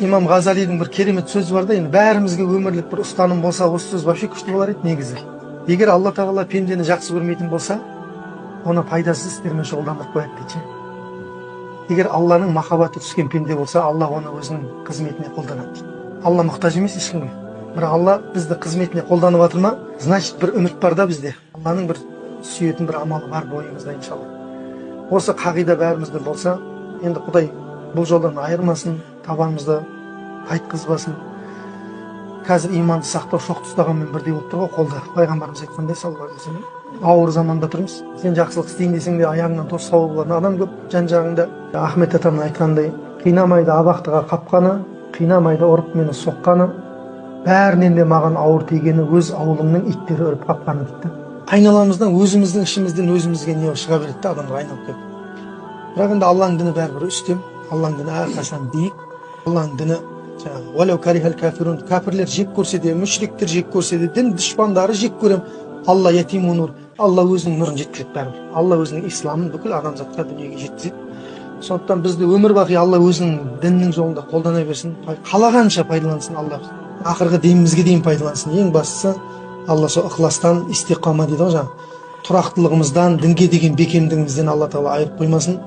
имам Ғазалидің бір керемет сөзі бар да, енді бәрімізге өмірлік бір ұстаным болса, осы сөз вообще күшті болар еді негізі. Егер Алла тағала пендені жақсы көрмейтін болса, оны пайдасыз істермен шұғылдандырып қояды дейді. Егер Алланың махаббаты түскен пенде болса, Алла оны өзінің қызметіне қолданады дейді. Алла мұқтаж емес ешкімге. Бірақ Алла бізді қызметіне қолданып жатыр ма, значит бір үміт бар да бізде. Алланың бір сүйетін бір амалы бар бойымызда, иншалла. Осы қағида бәрімізде болса, енді Құдай бұл жолдан айырмасын, табанымызды қайтқызбасын. Қазір иманды сақтау шоқты ұстағанмен бірдей болып тұр ғой қолда. Пайғамбарымыз айтқандай, саллаллаху алейхи ва саллям, ауыр заманда тұрмыз. Сен жақсылық істейін десең де аяғыңнан тосқауыл болатын адам көп жан-жағыңда. Ахмет атамның айтқандай, қинамайды абақтыға қапқаны, қинамайды ұрып мені соққаны, бәрінен де маған ауыр тигені өз ауылымның иттері үріп қапқаны дейді. Айналамыздан, өзіміздің ішімізден өзімізге не шыға береді де адамға айналып келіп. Бірақ енді Алланың діні бәрібір үстем, Алланың діні әрқашан биік. Алланың діні уәләу карихал кафирун, кәпірлер жек көрсе де, мүшриктер жек көрсе де, дін дұшпандары жек көрем, Алла ятиму нур, Алла өзінің нұрын жеткізеді бәрібір. Алла өзінің исламын бүкіл адамзатқа дүниеге жеткізеді. Сондықтан бізді өмір бақи Алла өзінің дінінің жолында қолдана берсін, қалағанша пайдалансын Алла. Ақырғы демімізге дейін пайдалансын. Ең бастысы Алла сол ықыластан, истиқама дейді ғой жаңағы, тұрақтылығымыздан, дінге деген бекемдігімізден Алла тағала айырып қоймасын.